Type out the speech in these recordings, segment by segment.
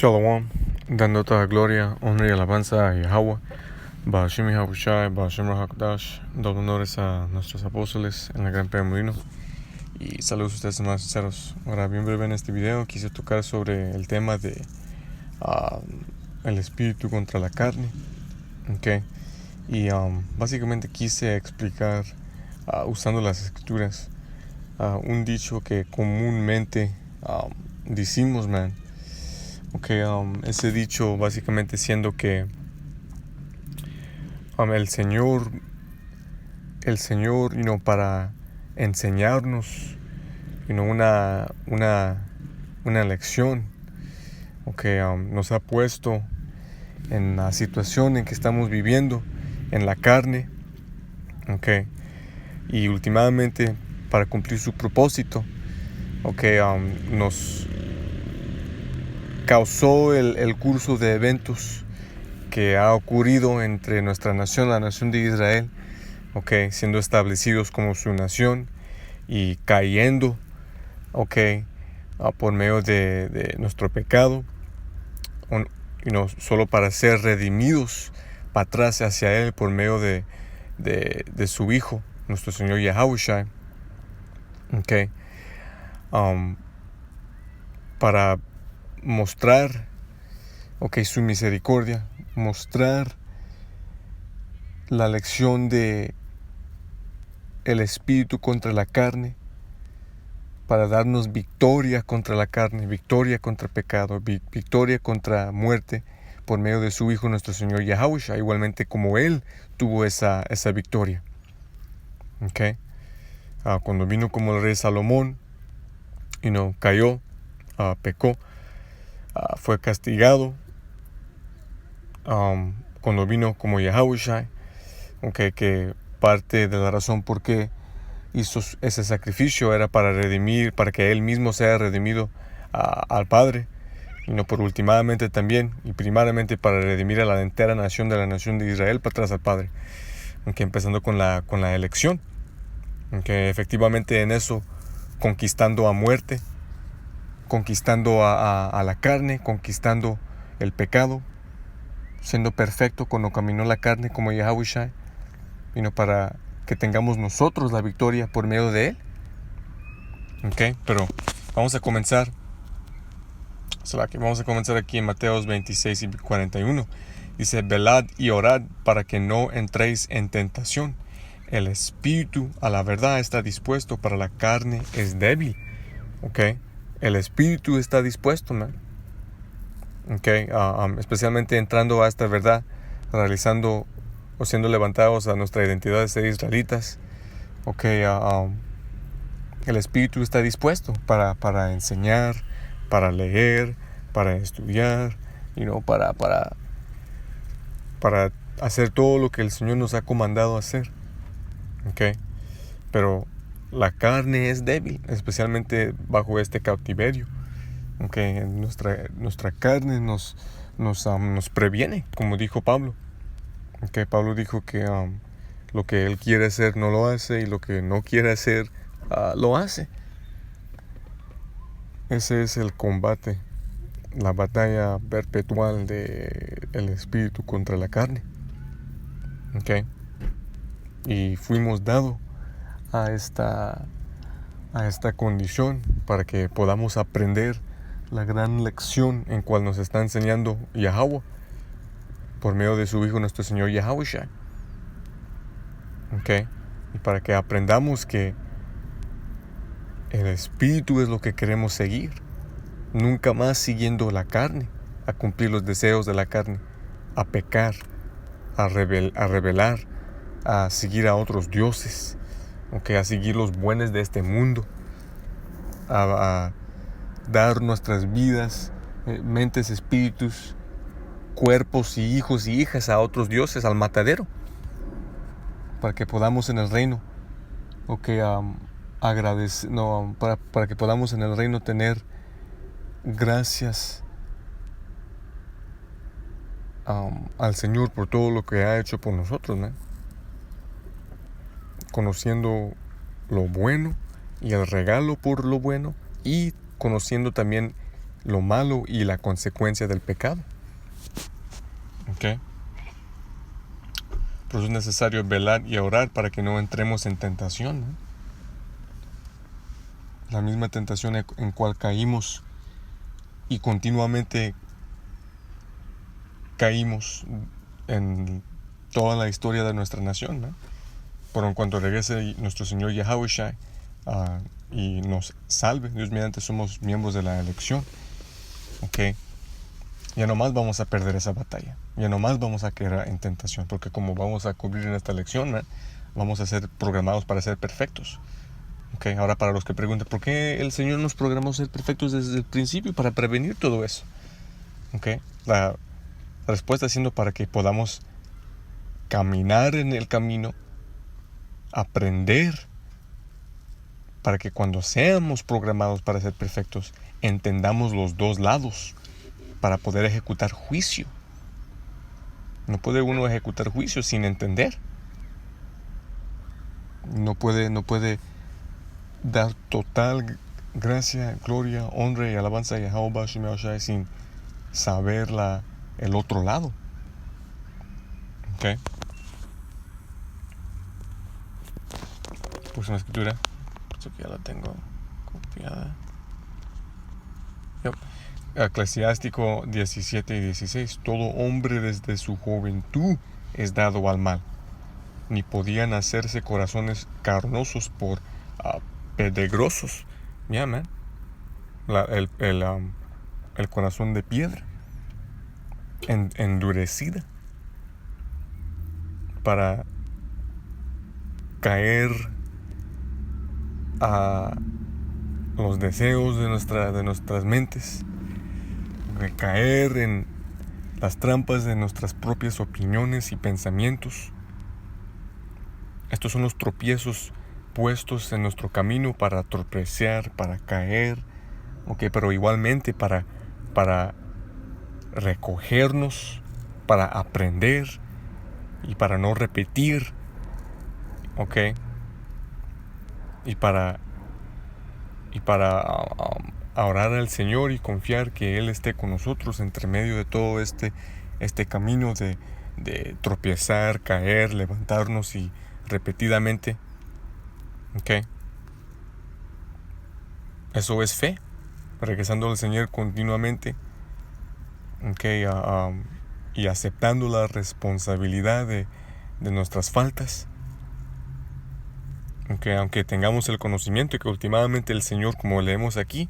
Shalom, dando toda gloria, honra y alabanza a Yahweh, Ba'ashim Yahushai, Ba'ashim HaKadosh, dando honores a nuestros apóstoles en la gran peregrino. Y saludos a ustedes más sinceros. Ahora, bien breve en este video, quise tocar sobre el tema de el espíritu contra la carne. Okay. Y básicamente quise explicar, usando las escrituras, un dicho que comúnmente decimos, ese dicho básicamente siendo que el Señor, para enseñarnos, una lección, nos ha puesto en la situación en que estamos viviendo, en la carne, y últimamente para cumplir su propósito, nos causó el curso de eventos que ha ocurrido entre nuestra nación, la nación de Israel, siendo establecidos como su nación y cayendo, por medio de nuestro pecado, solo para ser redimidos para atrás hacia Él por medio de su Hijo, nuestro Señor Yahushua, para mostrar, su misericordia, mostrar la lección de el espíritu contra la carne, para darnos victoria contra la carne, victoria contra el pecado, victoria contra muerte, por medio de su Hijo, nuestro Señor Yahushua, igualmente como Él tuvo esa victoria. Cuando vino como el rey Salomón, cayó, pecó, fue castigado. Cuando vino como Yahushua, que parte de la razón por qué hizo ese sacrificio era para redimir, para que Él mismo sea redimido al Padre, por últimamente también y primariamente para redimir a la entera nación de la nación de Israel para atrás al Padre, empezando con la elección, efectivamente en eso conquistando a muerte, conquistando a la carne, conquistando el pecado, siendo perfecto cuando caminó la carne como Yahushua, para que tengamos nosotros la victoria por medio de Él. Pero vamos a comenzar aquí en Mateos 26 y 41. Dice: velad y orad para que no entréis en tentación. El espíritu a la verdad está dispuesto, para la carne es débil. El espíritu está dispuesto, especialmente entrando a esta verdad, realizando o siendo levantados a nuestra identidad de ser israelitas. El espíritu está dispuesto para enseñar, para leer, para estudiar, para hacer todo lo que el Señor nos ha comandado hacer. Pero la carne es débil, especialmente bajo este cautiverio. Nuestra carne nos previene, como dijo Pablo. Pablo dijo que lo que él quiere hacer no lo hace, y lo que no quiere hacer lo hace. Ese es el combate, la batalla perpetual del espíritu contra la carne. Y fuimos dados a esta condición para que podamos aprender la gran lección en cual nos está enseñando Yahweh por medio de su Hijo, nuestro Señor Yahushua. Y para que aprendamos que el espíritu es lo que queremos seguir, nunca más siguiendo la carne, a cumplir los deseos de la carne, a pecar, a rebelar, a seguir a otros dioses, a seguir los buenos de este mundo, a dar nuestras vidas, mentes, espíritus, cuerpos y hijos y hijas a otros dioses, al matadero, para que podamos en el reino, para que podamos en el reino tener gracias al Señor por todo lo que ha hecho por nosotros, conociendo lo bueno y el regalo por lo bueno, y conociendo también lo malo y la consecuencia del pecado. ¿Ok? Por eso es necesario velar y orar para que no entremos en tentación, ¿no? La misma tentación en cual caímos y continuamente caímos en toda la historia de nuestra nación, ¿no? Pero en cuanto regrese nuestro Señor Yahushua y nos salve, Dios mediante somos miembros de la elección, ¿ok? Ya no más vamos a perder esa batalla, ya no más vamos a caer en tentación, porque como vamos a cubrir en esta lección, ¿no? Vamos a ser programados para ser perfectos. Okay, ahora para los que preguntan, ¿por qué el Señor nos programó ser perfectos desde el principio? Para prevenir todo eso. Okay, la respuesta siendo para que podamos caminar en el camino, aprender, para que cuando seamos programados para ser perfectos, entendamos los dos lados, para poder ejecutar juicio. No puede uno ejecutar juicio sin entender. No puede dar total gracia, gloria, honra y alabanza a Yahweh Shai sin saber el otro lado. ¿Ok? Puse una escritura. Esto que ya la tengo copiada. Eclesiástico 17 y 16. Todo hombre desde su juventud es dado al mal. Ni podían hacerse corazones carnosos por pedregosos. Yeah, man. El corazón de piedra. Endurecida. Para caer a los deseos de nuestras mentes. Caer en las trampas de nuestras propias opiniones y pensamientos. Estos son los tropiezos puestos en nuestro camino para tropezar, para caer, okay, pero igualmente para recogernos, para aprender y para no repetir, okay, y para orar al Señor y confiar que Él esté con nosotros entre medio de todo este camino de tropezar, caer, levantarnos y repetidamente. Okay. Eso es fe, regresando al Señor continuamente, okay, y aceptando la responsabilidad de nuestras faltas. Okay, aunque tengamos el conocimiento y que últimamente el Señor, como leemos aquí,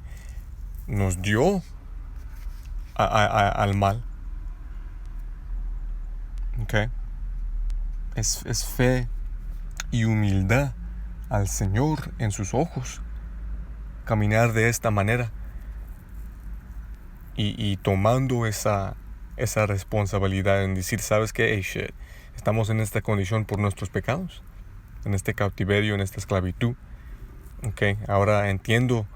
nos dio al mal. Okay. Es fe y humildad al Señor en sus ojos, caminar de esta manera y tomando esa responsabilidad en decir, ¿sabes qué? Hey, shit, estamos en esta condición por nuestros pecados, en este cautiverio, en esta esclavitud. Okay, ahora entiendo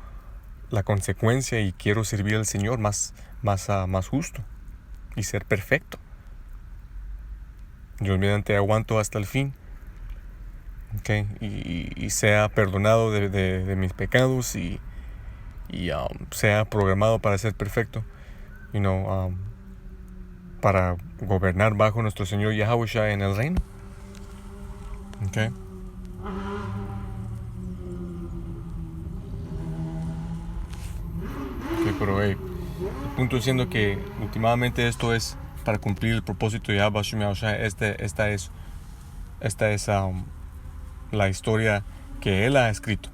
la consecuencia y quiero servir al Señor más justo y ser perfecto. Yo mediante aguanto hasta el fin. Okay, y sea perdonado de mis pecados y sea programado para ser perfecto, para gobernar bajo nuestro Señor Yahushua en el reino. Okay. Pero el punto siendo que últimamente esto es para cumplir el propósito de Yahushua. Esta es la historia que Él ha escrito.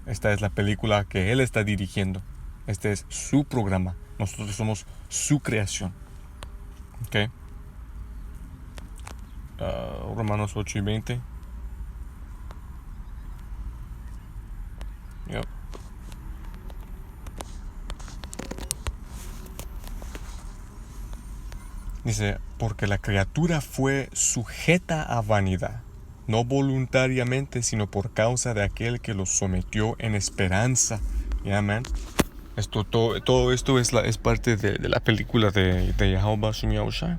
Esta es la película que Él está dirigiendo. Este es su programa. Nosotros somos su creación. Okay. Romanos 8 y 20. Yep. Dice, porque la criatura fue sujeta a vanidad, no voluntariamente, sino por causa de aquel que los sometió en esperanza. Yeah, man. Todo esto es parte de la película de Yahweh Shai.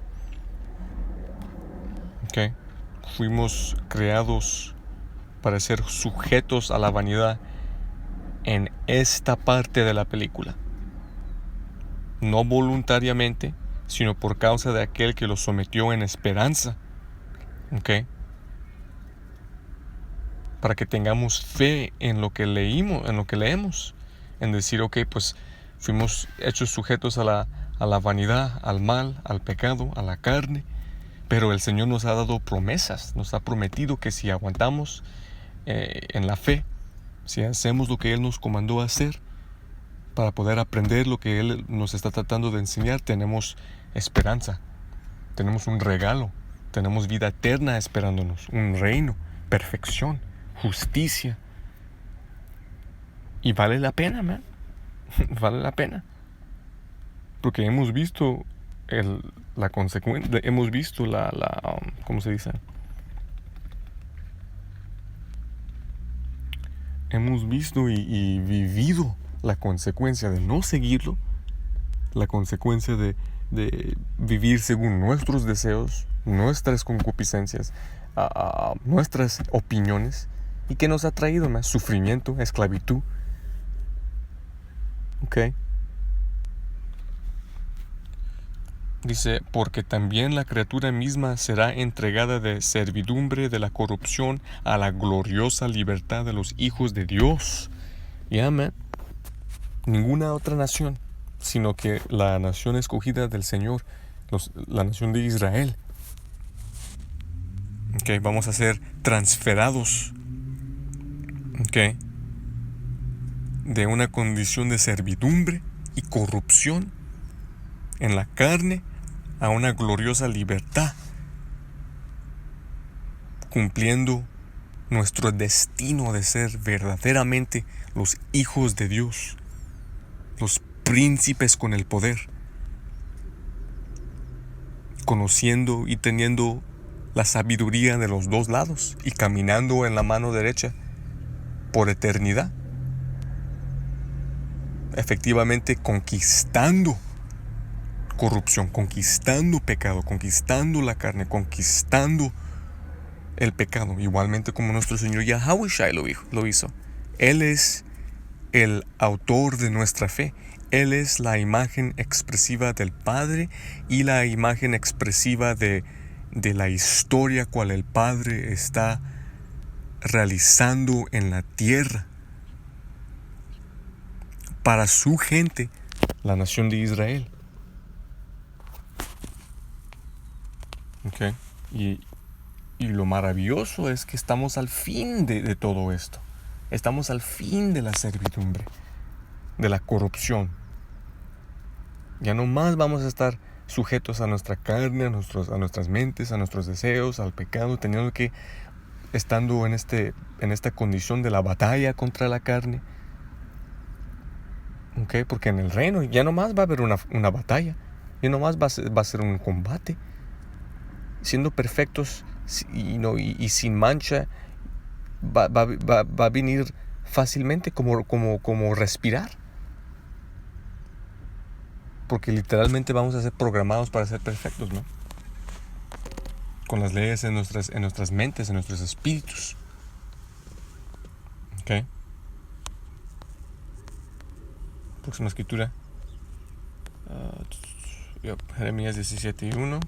Okay. Fuimos creados para ser sujetos a la vanidad en esta parte de la película. no voluntariamente, sino por causa de aquel que los sometió en esperanza. ¿Ok? Para que tengamos fe en lo que leemos, en decir, ok, pues fuimos hechos sujetos a la vanidad, al mal, al pecado, a la carne, pero el Señor nos ha dado promesas, nos ha prometido que si aguantamos en la fe, si hacemos lo que Él nos comandó a hacer, para poder aprender lo que Él nos está tratando de enseñar, tenemos esperanza, tenemos un regalo, tenemos vida eterna esperándonos, un reino, perfección, justicia. Y vale la pena, man. Vale la pena. Porque hemos visto la consecuencia, hemos visto ¿cómo se dice? Hemos visto y vivido la consecuencia de no seguirlo, la consecuencia de vivir según nuestros deseos, nuestras concupiscencias, nuestras opiniones, y que nos ha traído más sufrimiento, esclavitud. ¿Ok? Dice, porque también la criatura misma será entregada de servidumbre de la corrupción a la gloriosa libertad de los hijos de Dios. Y amén. Ninguna otra nación, sino que la nación escogida del Señor, la nación de Israel. Okay, vamos a ser transferados, okay, de una condición de servidumbre y corrupción en la carne a una gloriosa libertad, cumpliendo nuestro destino de ser verdaderamente los hijos de Dios, los príncipes con el poder, conociendo y teniendo la sabiduría de los dos lados y caminando en la mano derecha por eternidad, efectivamente conquistando corrupción, conquistando pecado, conquistando la carne, conquistando el pecado, igualmente como nuestro Señor Yahushua lo hizo. Él es el autor de nuestra fe. Él es la imagen expresiva del Padre y la imagen expresiva de la historia cual el Padre está realizando en la tierra para su gente, la nación de Israel. Okay. Y lo maravilloso es que estamos al fin de todo esto. Estamos al fin de la servidumbre, de la corrupción. Ya no más vamos a estar sujetos a nuestra carne, a nuestras mentes, a nuestros deseos, al pecado, estando en esta condición de la batalla contra la carne. Okay, porque en el reino ya no más va a haber una batalla, ya no más va a ser un combate. Siendo perfectos y sin mancha, va a venir fácilmente como respirar. Porque literalmente vamos a ser programados para ser perfectos, ¿no? Con las leyes en nuestras mentes, en nuestros espíritus. ¿Ok? Próxima escritura. Jeremías 17:1.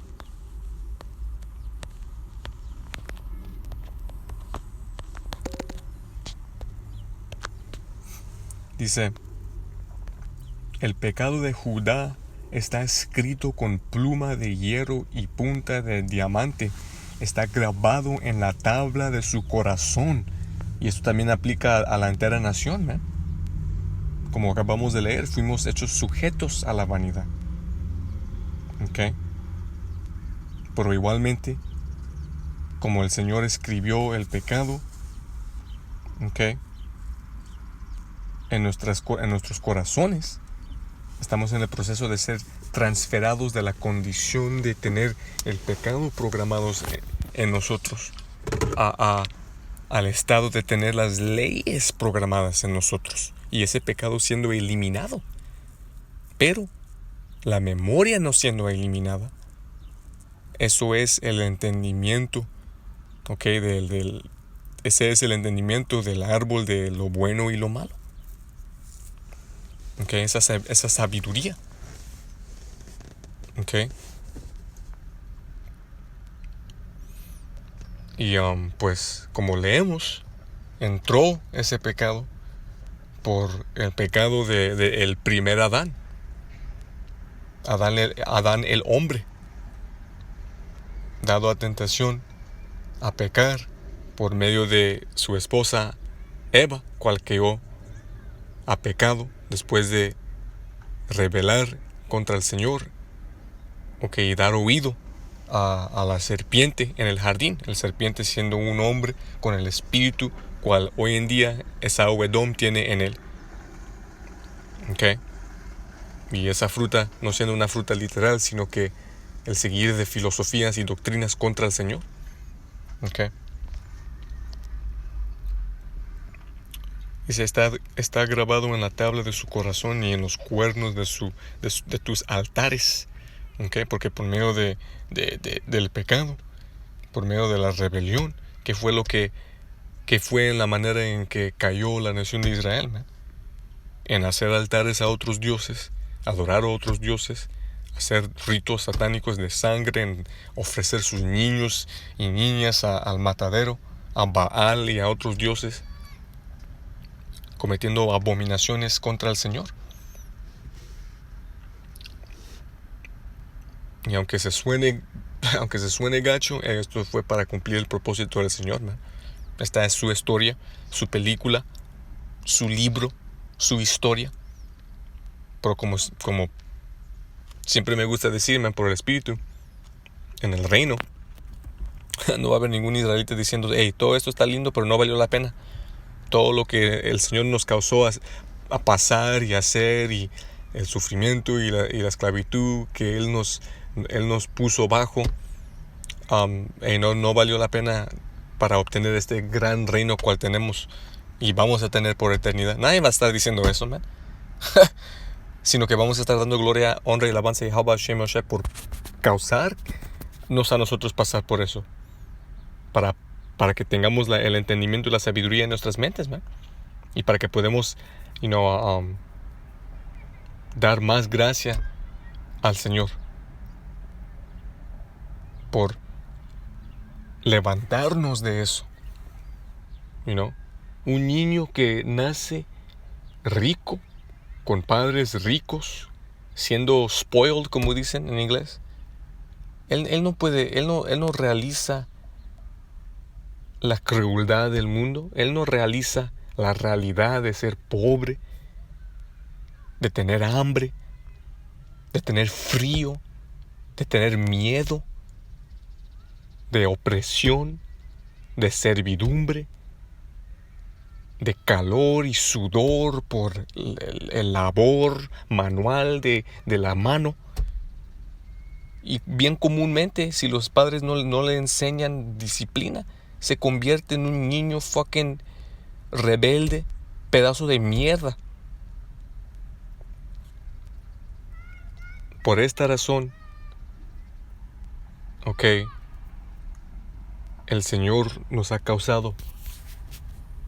Dice, el pecado de Judá está escrito con pluma de hierro y punta de diamante. Está grabado en la tabla de su corazón. Y esto también aplica a la entera nación, ¿no? Como acabamos de leer, fuimos hechos sujetos a la vanidad. ¿Ok? Pero igualmente, como el Señor escribió el pecado, ¿ok?, en nuestros corazones, estamos en el proceso de ser transferados de la condición de tener el pecado programados en nosotros al estado de tener las leyes programadas en nosotros y ese pecado siendo eliminado, pero la memoria no siendo eliminada. Eso es el entendimiento, ¿ok? Ese es el entendimiento del árbol de lo bueno y lo malo. Okay, esa sabiduría. Okay. Y pues como leemos, entró ese pecado por el pecado de el primer Adán. Adán el hombre, dado a tentación a pecar por medio de su esposa Eva, cual quedó a pecado después de rebelar contra el Señor, y dar oído a la serpiente en el jardín, el serpiente siendo un hombre con el espíritu cual hoy en día Esaú Edom tiene en él. Okay. Y esa fruta no siendo una fruta literal, sino que el seguir de filosofías y doctrinas contra el Señor. Okay. Dice, está grabado en la tabla de su corazón y en los cuernos de tus altares. Okay. Porque por medio del pecado, por medio de la rebelión, que fue en la manera en que cayó la nación de Israel, ¿no? En hacer altares a otros dioses, adorar a otros dioses, hacer ritos satánicos de sangre, en ofrecer sus niños y niñas al matadero, a Baal y a otros dioses, cometiendo abominaciones contra el Señor. Y aunque se suene gacho, esto fue para cumplir el propósito del Señor, ¿no? Esta es su historia, su película, su libro, su historia. Pero como siempre me gusta decirme por el Espíritu, en el reino no va a haber ningún israelita diciendo, hey, todo esto está lindo, pero no valió la pena. Todo lo que el Señor nos causó a pasar y hacer, y el sufrimiento y la esclavitud que Él nos puso bajo, no valió la pena para obtener este gran reino cual tenemos y vamos a tener por eternidad. Nadie va a estar diciendo eso, man. Sino que vamos a estar dando gloria, honra y alabanza y Yahweh Shem Moshe por causarnos a nosotros pasar por eso, para que tengamos el entendimiento y la sabiduría en nuestras mentes, man. Y para que podamos dar más gracia al Señor por levantarnos de eso. Un niño que nace rico, con padres ricos, siendo spoiled, como dicen en inglés, él no realiza la crueldad del mundo. Él no realiza la realidad de ser pobre, de tener hambre, de tener frío, de tener miedo, de opresión, de servidumbre, de calor y sudor por el labor manual de la mano. Y bien comúnmente, si los padres no le enseñan disciplina, se convierte en un niño fucking rebelde, pedazo de mierda. Por esta razón, el Señor nos ha causado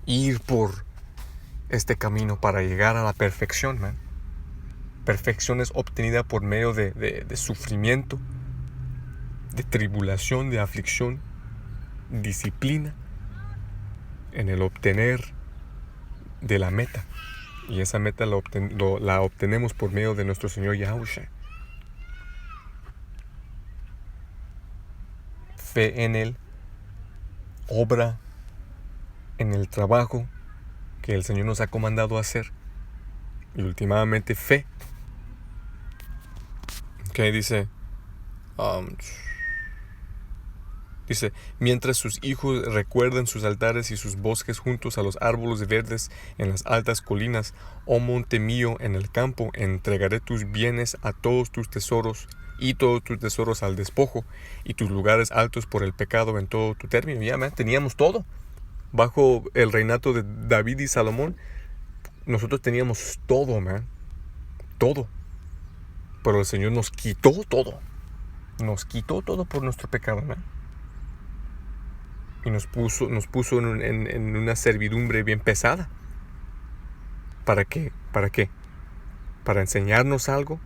ir por este camino para llegar a la perfección, man. Perfección es obtenida por medio de sufrimiento, de tribulación, de aflicción, disciplina, en el obtener de la meta. Y esa meta la obtenemos por medio de nuestro Señor Yahushua. Fe en Él, obra en el trabajo que el Señor nos ha comandado a hacer, y últimamente fe. Dice, mientras sus hijos recuerden sus altares y sus bosques juntos a los árboles verdes en las altas colinas, oh monte mío en el campo, entregaré tus bienes a todos tus tesoros, y todos tus tesoros al despojo, y tus lugares altos por el pecado en todo tu término. Ya, man, teníamos todo. Bajo el reinato de David y Salomón, nosotros teníamos todo, man. Todo. Pero el Señor nos quitó todo. Nos quitó todo por nuestro pecado, man. Y nos puso en una servidumbre bien pesada. ¿Para qué? ¿Para qué? ¿Para enseñarnos algo?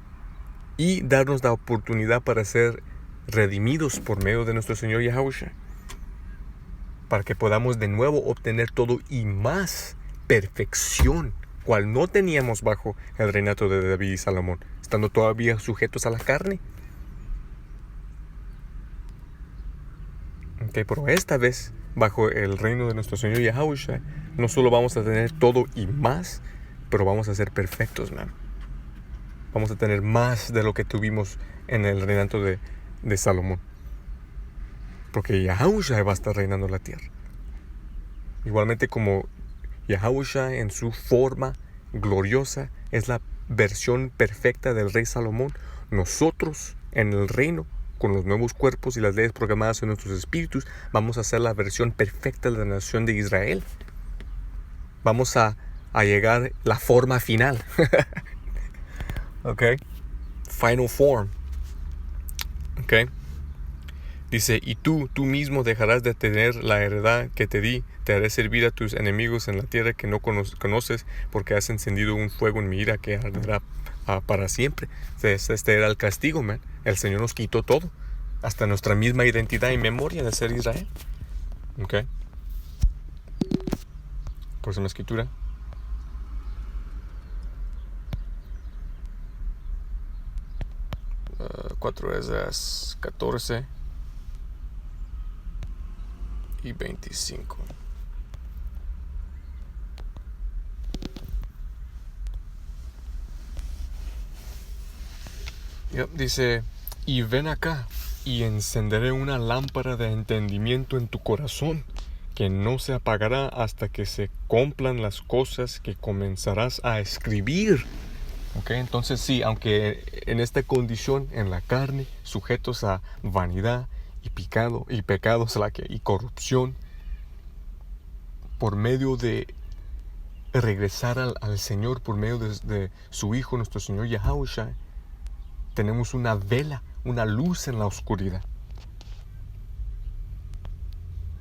y darnos la oportunidad para ser redimidos por medio de nuestro Señor Yahushua, para que podamos de nuevo obtener todo y más perfección, cual no teníamos bajo el reinato de David y Salomón, estando todavía sujetos a la carne. Pero esta vez, bajo el reino de nuestro Señor Yahushua, no solo vamos a tener todo y más, pero vamos a ser perfectos, man. Vamos a tener más de lo que tuvimos en el reinato de Salomón. Porque Yahushua va a estar reinando la tierra. Igualmente como Yahushua en su forma gloriosa es la versión perfecta del rey Salomón, nosotros en el reino, con los nuevos cuerpos y las leyes programadas en nuestros espíritus, vamos a ser la versión perfecta de la nación de Israel. Vamos a llegar la forma final. Final form. Dice, y tú mismo dejarás de tener la heredad que te di, te haré servir a tus enemigos en la tierra que no conoces, porque has encendido un fuego en mi ira que arderá para siempre. Este era el castigo, man. El Señor nos quitó todo, hasta nuestra misma identidad y memoria de ser Israel. Por eso en la escritura. Cuatro Esdras 14 y 25. Dice, y ven acá, y encenderé una lámpara de entendimiento en tu corazón, que no se apagará hasta que se cumplan las cosas que comenzarás a escribir. Entonces sí, aunque en esta condición, en la carne, sujetos a vanidad y pecados y corrupción, por medio de regresar al Señor, por medio de su Hijo, nuestro Señor Yahushua, tenemos una vela, una luz en la oscuridad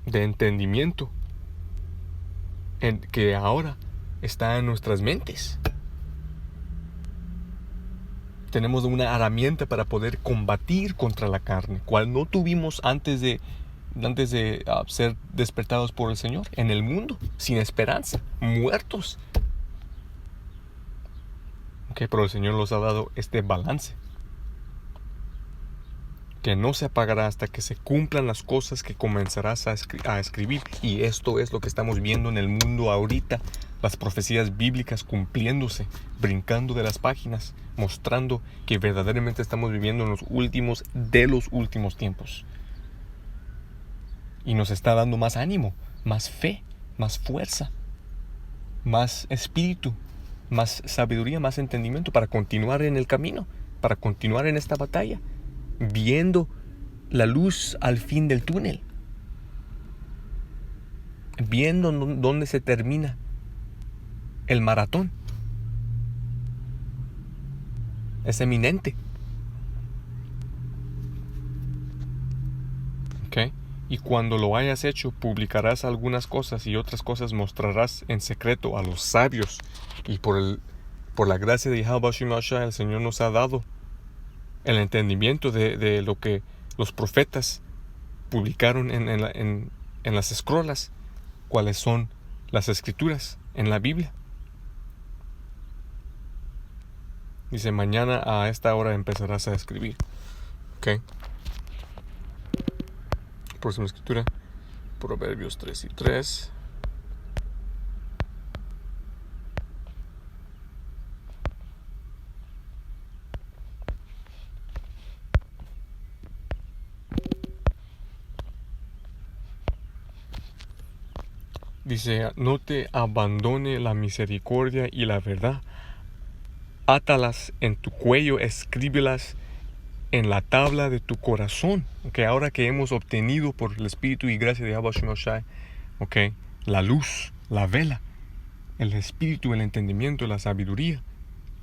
de entendimiento que ahora está en nuestras mentes. Tenemos una herramienta para poder combatir contra la carne, cual no tuvimos antes de ser despertados por el Señor, en el mundo, sin esperanza, muertos. Pero el Señor nos ha dado este balance, que no se apagará hasta que se cumplan las cosas que comenzarás a escribir. Y esto es lo que estamos viendo en el mundo ahorita, las profecías bíblicas cumpliéndose, brincando de las páginas, mostrando que verdaderamente estamos viviendo en los últimos de los últimos tiempos. Y nos está dando más ánimo, más fe, más fuerza, más espíritu, más sabiduría, más entendimiento para continuar en el camino, para continuar en esta batalla, viendo la luz al fin del túnel, viendo dónde se termina el maratón. Es eminente. Y cuando lo hayas hecho, publicarás algunas cosas y otras cosas mostrarás en secreto a los sabios. Y por la gracia de Yahweh Shemashah, el Señor nos ha dado el entendimiento de lo que los profetas publicaron en las escrolas, cuáles son las escrituras en la Biblia. Dice, mañana a esta hora empezarás a escribir. Próxima escritura, Proverbios 3:3. Dice, no te abandone la misericordia y la verdad. Átalas en tu cuello, escríbelas en la tabla de tu corazón. Ahora que hemos obtenido por el Espíritu y gracia de Yahweh Shemashah, la luz, la vela, el Espíritu, el entendimiento, la sabiduría,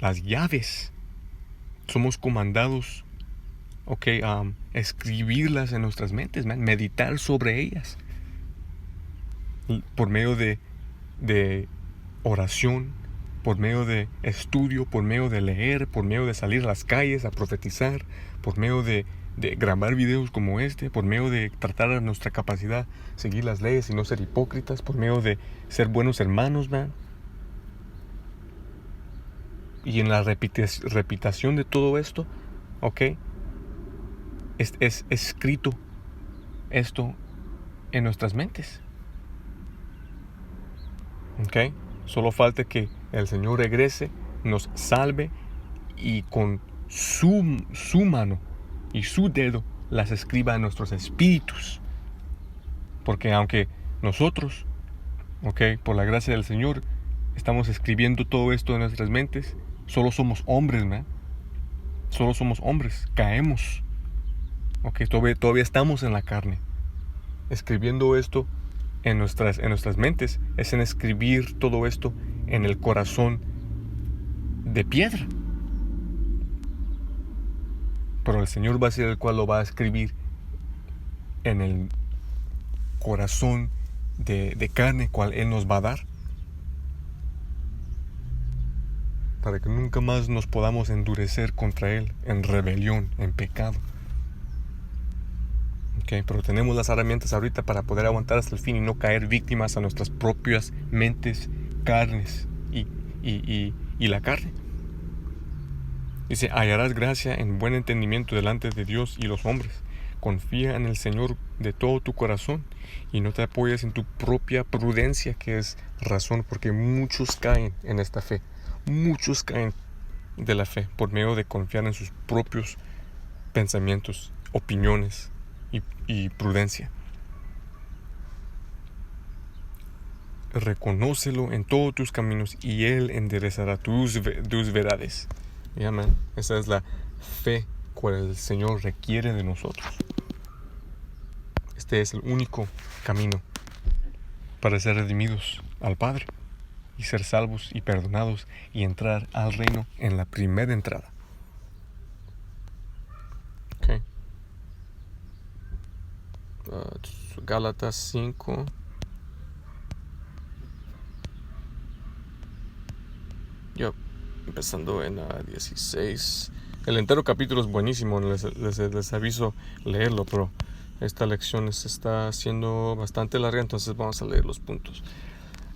las llaves, somos comandados a escribirlas en nuestras mentes, meditar sobre ellas por medio de oración, por medio de estudio, por medio de leer, por medio de salir a las calles a profetizar, por medio de grabar videos como este, por medio de tratar a nuestra capacidad, seguir las leyes y no ser hipócritas, por medio de ser buenos hermanos, man. Y en la repetición de todo esto, ¿ok? Es escrito esto en nuestras mentes. ¿Ok? Solo falta que el Señor regrese, nos salve y con su mano y su dedo las escriba en nuestros espíritus. Porque aunque nosotros, ¿ok?, por la gracia del Señor, estamos escribiendo todo esto en nuestras mentes, solo somos hombres, ¿no? Solo somos hombres, caemos. ¿Ok? Todavía estamos en la carne. Escribiendo esto en nuestras mentes es en escribir todo esto en el corazón de piedra. Pero el Señor va a ser el cual lo va a escribir en el corazón de carne, cual Él nos va a dar, para que nunca más nos podamos endurecer contra Él en rebelión, en pecado. Okay, pero tenemos las herramientas ahorita para poder aguantar hasta el fin y no caer víctimas a nuestras propias mentes, carnes y la carne. Dice, hallarás gracia en buen entendimiento delante de Dios y los hombres. Confía en el Señor de todo tu corazón y no te apoyes en tu propia prudencia, que es razón, porque muchos caen en esta fe. Muchos caen de la fe por medio de confiar en sus propios pensamientos, opiniones y prudencia. Reconócelo en todos tus caminos y Él enderezará tus veredas. Amén. Esa es la fe que el Señor requiere de nosotros. Este es el único camino para ser redimidos al Padre y ser salvos y perdonados y entrar al reino en la primera entrada. Okay. Gálatas 5. Empezando en 16. El entero capítulo es buenísimo, les aviso leerlo, pero esta lección se está haciendo bastante larga, entonces vamos a leer los puntos.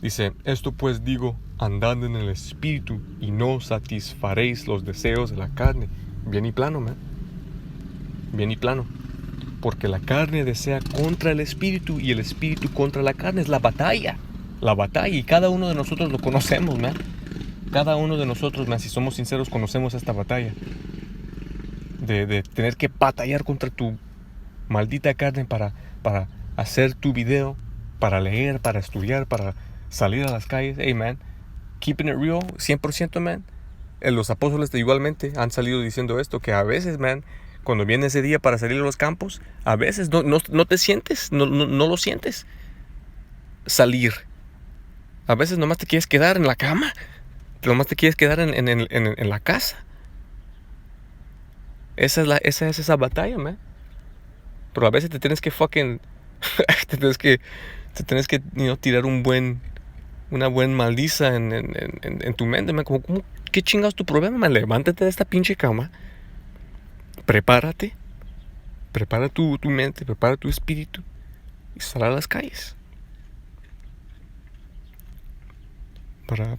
Dice, esto pues digo, andad en el Espíritu y no satisfaréis los deseos de la carne. Bien y plano, man. Bien y plano. Porque la carne desea contra el Espíritu y el Espíritu contra la carne. Es la batalla. La batalla. Y cada uno de nosotros lo conocemos, man. Cada uno de nosotros, man, si somos sinceros, conocemos esta batalla. De tener que batallar contra tu maldita carne para hacer tu video, para leer, para estudiar, para salir a las calles. Hey, man, keeping it real, 100%, man. Los apóstoles igualmente han salido diciendo esto, que a veces, man, cuando viene ese día para salir a los campos, a veces no te sientes, no lo sientes salir. A veces nomás te quieres quedar en la cama, nomás te quieres quedar en la casa. Esa es esa batalla, man. Pero a veces te tienes que te tienes que tirar una buena maldiza en tu mente, man. Como, ¿qué chingados tu problema, man? Levántate de esta pinche cama. Prepárate. Prepara tu mente, prepara tu espíritu y sal a las calles.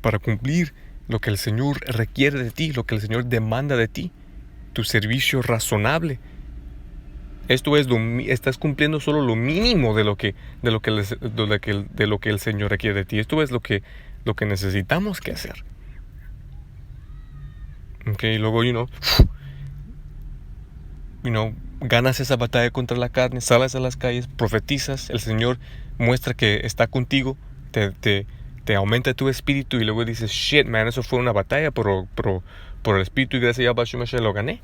Para cumplir lo que el Señor requiere de ti, lo que el Señor demanda de ti. Tu servicio razonable. Esto es estás cumpliendo solo lo mínimo de lo que el Señor requiere de ti. Esto es lo que necesitamos que hacer. Okay, luego, ganas esa batalla contra la carne, sales a las calles, profetizas, el Señor muestra que está contigo, te aumenta tu espíritu y luego dices, shit, man, eso fue una batalla, pero por el espíritu y gracias a Yahshua lo gané.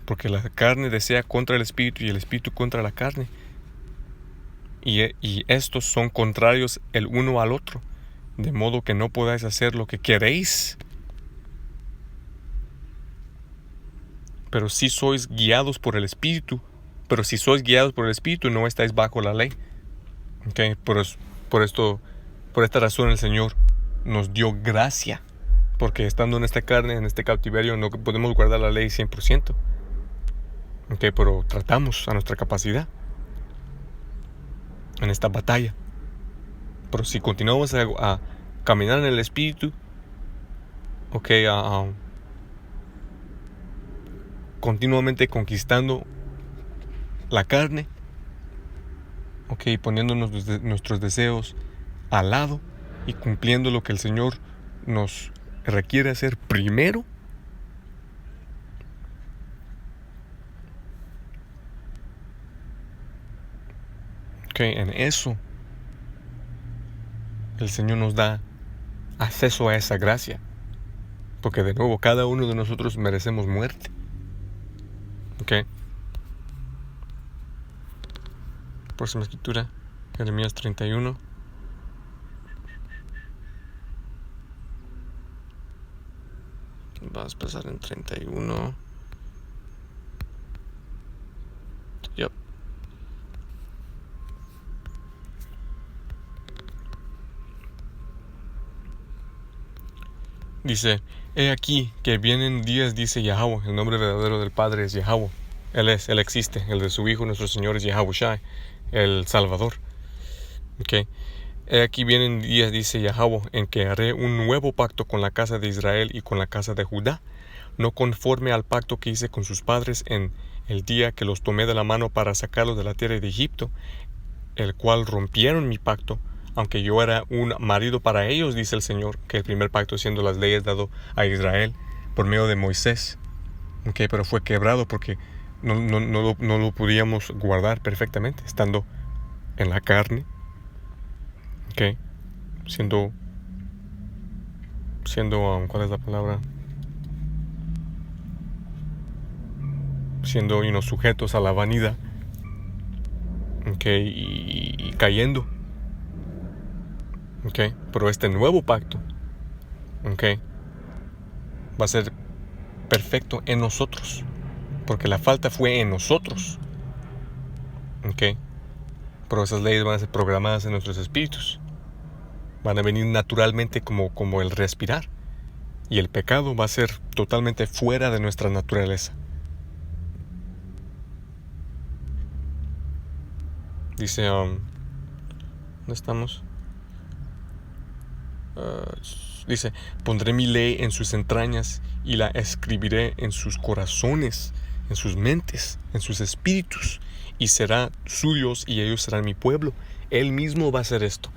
Porque la carne desea contra el espíritu y el espíritu contra la carne. Y estos son contrarios el uno al otro, de modo que no podáis hacer lo que queréis. Pero si sois guiados por el espíritu, no estáis bajo la ley. Okay, por esto Por esta razón el Señor nos dio gracia, porque estando en esta carne, en este cautiverio, no podemos guardar la ley 100%. Pero tratamos a nuestra capacidad en esta batalla. Pero si continuamos a caminar en el Espíritu, continuamente conquistando la carne, poniéndonos nuestros deseos al lado y cumpliendo lo que el Señor nos requiere hacer primero, en eso el Señor nos da acceso a esa gracia, porque de nuevo cada uno de nosotros merecemos muerte. Próxima escritura, Jeremías 31. Vamos a pasar en 31. Yep. Dice: he aquí que vienen días, dice Yahweh. El nombre verdadero del Padre es Yahweh. Él existe. El de su Hijo, nuestro Señor, es Yahushua, el Salvador. He aquí vienen días, dice Yahweh, en que haré un nuevo pacto con la casa de Israel y con la casa de Judá, no conforme al pacto que hice con sus padres en el día que los tomé de la mano para sacarlos de la tierra de Egipto, el cual rompieron mi pacto, aunque yo era un marido para ellos, dice el Señor, que el primer pacto siendo las leyes dado a Israel por medio de Moisés, pero fue quebrado porque no lo podíamos guardar perfectamente, estando en la carne, siendo ¿cuál es la palabra? Siendo sujetos a la vanidad, y cayendo, pero este nuevo pacto, va a ser perfecto en nosotros, porque la falta fue en nosotros, pero esas leyes van a ser programadas en nuestros espíritus, van a venir naturalmente como el respirar, y el pecado va a ser totalmente fuera de nuestra naturaleza. Dice, ¿dónde estamos? Dice: pondré mi ley en sus entrañas y la escribiré en sus corazones, en sus mentes, en sus espíritus, y será su Dios y ellos serán mi pueblo. Él mismo va a hacer esto,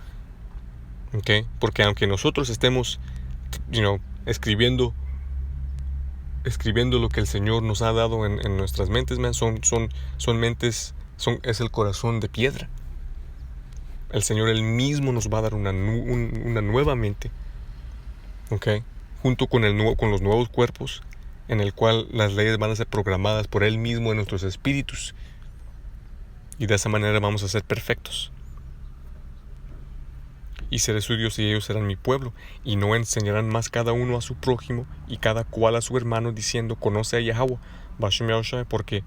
porque aunque nosotros estemos escribiendo lo que el Señor nos ha dado en nuestras mentes, son mentes, es el corazón de piedra. El Señor Él mismo nos va a dar una nueva mente, junto con los nuevos cuerpos, en el cual las leyes van a ser programadas por Él mismo en nuestros espíritus, y de esa manera vamos a ser perfectos. Y seré su Dios y ellos serán mi pueblo, y no enseñarán más cada uno a su prójimo y cada cual a su hermano, diciendo: conoce a Yahweh, porque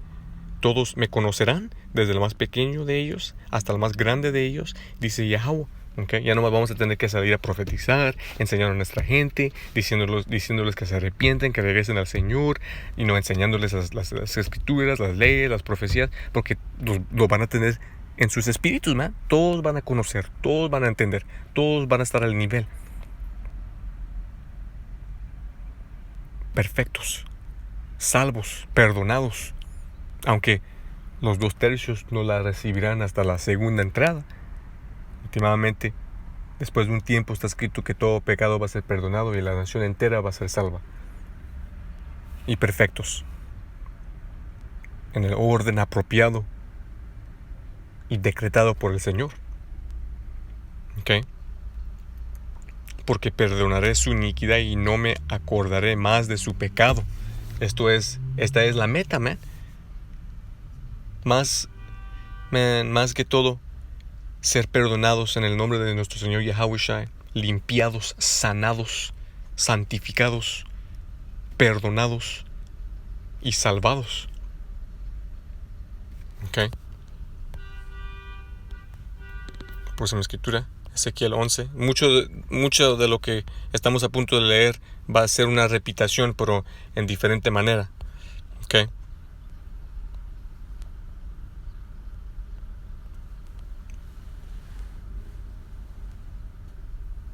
todos me conocerán, desde el más pequeño de ellos hasta el más grande de ellos, dice Yahweh. Ya no más vamos a tener que salir a profetizar, enseñar a nuestra gente, diciéndoles que se arrepienten, que regresen al Señor, y enseñándoles las escrituras, las leyes, las profecías, porque lo van a tener en sus espíritus, man. Todos van a conocer, todos van a entender, todos van a estar al nivel. Perfectos, salvos, perdonados, aunque los 2/3 no la recibirán hasta la segunda entrada. Últimamente, después de un tiempo, está escrito que todo pecado va a ser perdonado y la nación entera va a ser salva. Y perfectos, en el orden apropiado y decretado por el Señor. Porque perdonaré su iniquidad y no me acordaré más de su pecado. Esta es la meta, man. Más que todo, ser perdonados en el nombre de nuestro Señor Yahushua, limpiados, sanados, santificados, perdonados y salvados. Próxima escritura, Ezequiel 11. Mucho de lo que estamos a punto de leer va a ser una repetición, pero en diferente manera. Ok.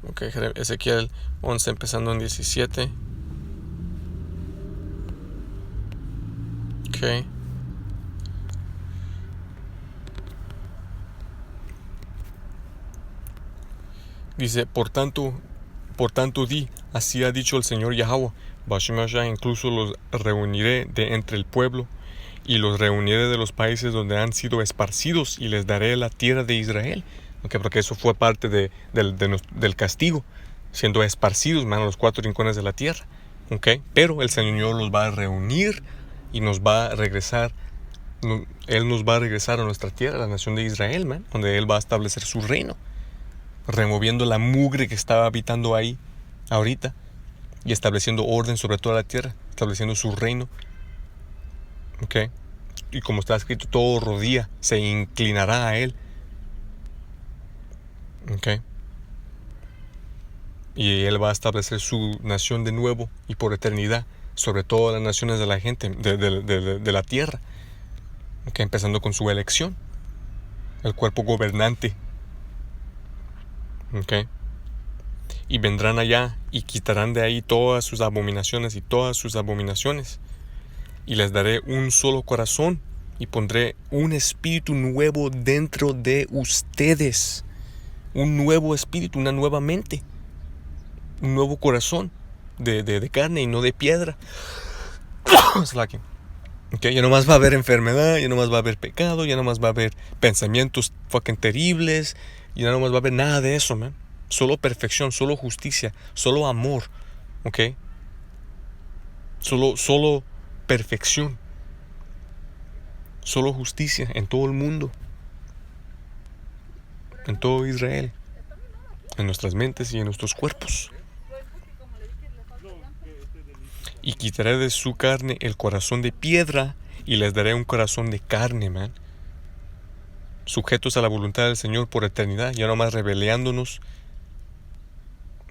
Ok, Ezequiel 11 empezando en 17. Ok. Dice, por tanto di, así ha dicho el Señor Yahweh, incluso los reuniré de entre el pueblo, y los reuniré de los países donde han sido esparcidos, y les daré la tierra de Israel. Okay, porque eso fue parte del castigo, siendo esparcidos a los 4 rincones de la tierra. Okay, pero el Señor los va a reunir y nos va a regresar. Él nos va a regresar a nuestra tierra, la nación de Israel, donde Él va a establecer su reino, removiendo la mugre que estaba habitando ahí ahorita y estableciendo orden sobre toda la tierra, estableciendo su reino. Okay. Y como está escrito, todo rodilla se inclinará a Él. Okay. Y Él va a establecer su nación de nuevo y por eternidad sobre todas las naciones de la gente, de la tierra. Okay. Empezando con su elección, el cuerpo gobernante. Okay. Y vendrán allá y quitarán de ahí todas sus abominaciones y les daré un solo corazón y pondré un espíritu nuevo dentro de ustedes, un nuevo espíritu, una nueva mente, un nuevo corazón de carne y no de piedra. Okay, ya no más va a haber enfermedad, ya no más va a haber pecado, ya no más va a haber pensamientos fucking terribles, ya no más va a haber nada de eso, man. Solo perfección, solo justicia, solo amor, ¿ok? Solo perfección, solo justicia en todo el mundo, en todo Israel, en nuestras mentes y en nuestros cuerpos. Y quitaré de su carne el corazón de piedra y les daré un corazón de carne, man. Sujetos a la voluntad del Señor por eternidad, ya no más rebeliándonos.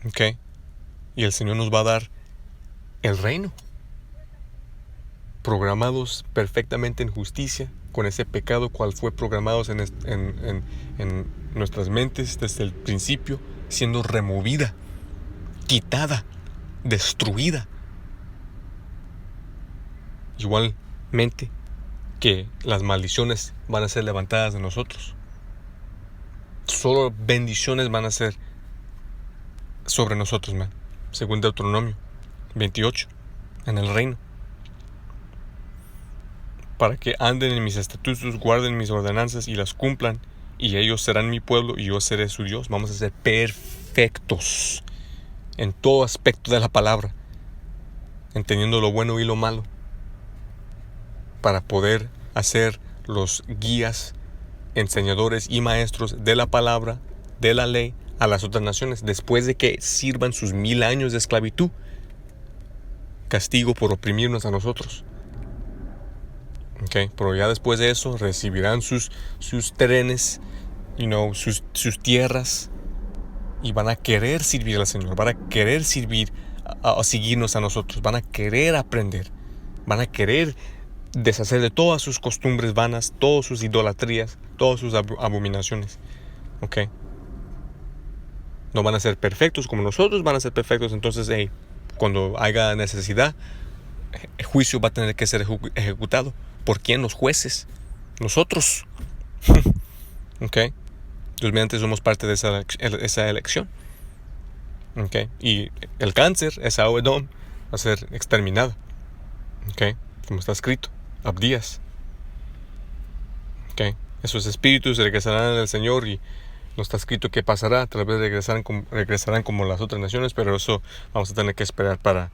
¿Ok? Y el Señor nos va a dar el reino. Programados perfectamente en justicia, con ese pecado cual fue programado en nuestras mentes desde el principio, siendo removida, quitada, destruida. Igualmente que las maldiciones van a ser levantadas de nosotros. Solo bendiciones van a ser sobre nosotros, man. Según Deuteronomio 28, en el reino. Para que anden en mis estatutos, guarden mis ordenanzas y las cumplan, y ellos serán mi pueblo y yo seré su Dios. Vamos a ser perfectos en todo aspecto de la palabra, entendiendo lo bueno y lo malo, para poder hacer los guías, enseñadores y maestros de la palabra, de la ley, a las otras naciones, después de que sirvan sus 1000 años de esclavitud, castigo por oprimirnos a nosotros. Okay, pero ya después de eso recibirán sus terrenos, sus tierras, y van a querer servir al Señor, van a querer a seguirnos a nosotros, van a querer aprender, van a querer deshacer de todas sus costumbres vanas, todas sus idolatrías, todas sus abominaciones. Okay. No van a ser perfectos como nosotros van a ser perfectos, entonces cuando haya necesidad, el juicio va a tener que ser ejecutado. ¿Por quién? Los jueces. Nosotros. Ok. Dios mediante somos parte de esa elección. Ok. Y el cáncer, esa Edom, va a ser exterminada. Ok. Como está escrito. Abdías. Ok. Esos espíritus regresarán al Señor y no está escrito qué pasará. Tal vez regresarán como las otras naciones, pero eso vamos a tener que esperar para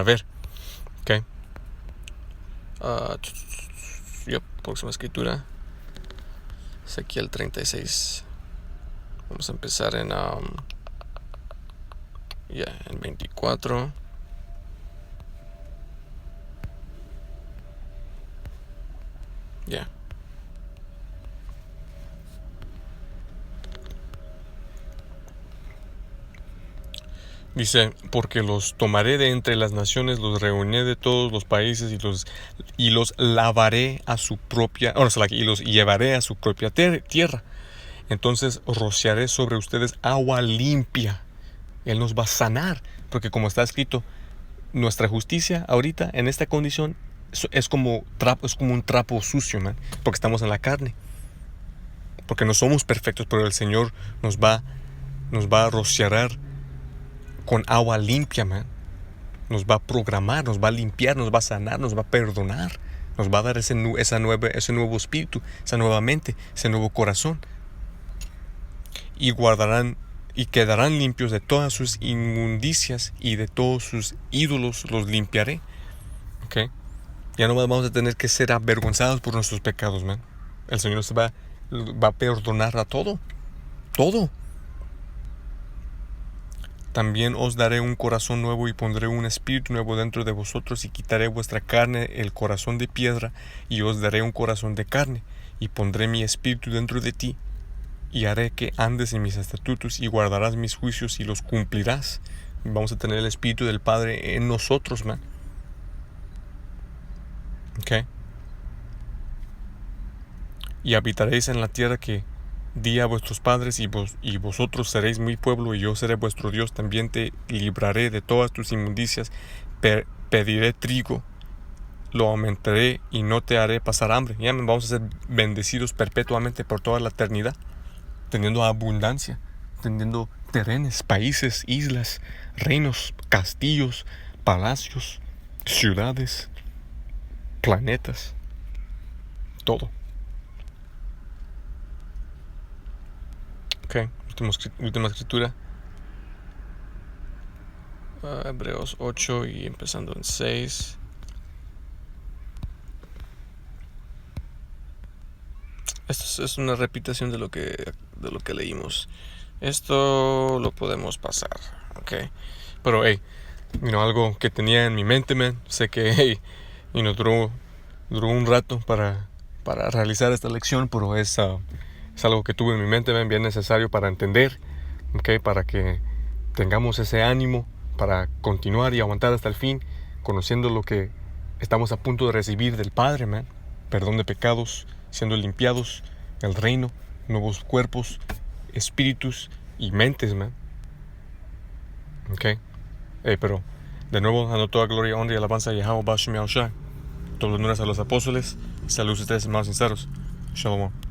ver. Ok. Próxima escritura. Ezequiel 36. Vamos a empezar en 24. Dice, porque los tomaré de entre las naciones, los reuniré de todos los países y los lavaré a su propia, y los llevaré a su propia tierra. Entonces rociaré sobre ustedes agua limpia. Él nos va a sanar, porque como está escrito, nuestra justicia ahorita en esta condición es como un trapo sucio, man, porque estamos en la carne. Porque no somos perfectos, pero el Señor nos va a rociar con agua limpia, man. Nos va a programar, nos va a limpiar, nos va a sanar, nos va a perdonar. Nos va a dar ese nuevo espíritu, esa nueva mente, ese nuevo corazón. Y quedarán limpios de todas sus inmundicias y de todos sus ídolos los limpiaré. ¿Okay? Ya no vamos a tener que ser avergonzados por nuestros pecados, man. El Señor nos va a perdonar a todo. Todo. También os daré un corazón nuevo y pondré un espíritu nuevo dentro de vosotros y quitaré vuestra carne, el corazón de piedra, y os daré un corazón de carne, y pondré mi espíritu dentro de ti, y haré que andes en mis estatutos y guardarás mis juicios y los cumplirás. Vamos a tener el espíritu del Padre en nosotros, man. ¿Ok? Y habitaréis en la tierra que di a vuestros padres, y vosotros seréis mi pueblo, y yo seré vuestro Dios. También te libraré de todas tus inmundicias, pediré trigo, lo aumentaré y no te haré pasar hambre. Ya vamos a ser bendecidos perpetuamente por toda la eternidad, teniendo abundancia, teniendo terrenos, países, islas, reinos, castillos, palacios, ciudades, planetas, todo. Ok, última escritura. Hebreos 8 y empezando en 6. Esto es una repetición de lo que leímos. Esto lo podemos pasar, ok. Pero, algo que tenía en mi mente, man. Sé que, duró un rato para realizar esta lección, pero es algo que tuve en mi mente, man, bien necesario para entender, ok, para que tengamos ese ánimo para continuar y aguantar hasta el fin, conociendo lo que estamos a punto de recibir del Padre, man. Perdón de pecados, siendo limpiados, el reino, nuevos cuerpos, espíritus y mentes, man. Ok. Pero, de nuevo, dando toda gloria, honra y alabanza a Yahweh Bashem Yahushua. Todos los honores a los apóstoles. Saludos a ustedes, hermanos sinceros. Shalom.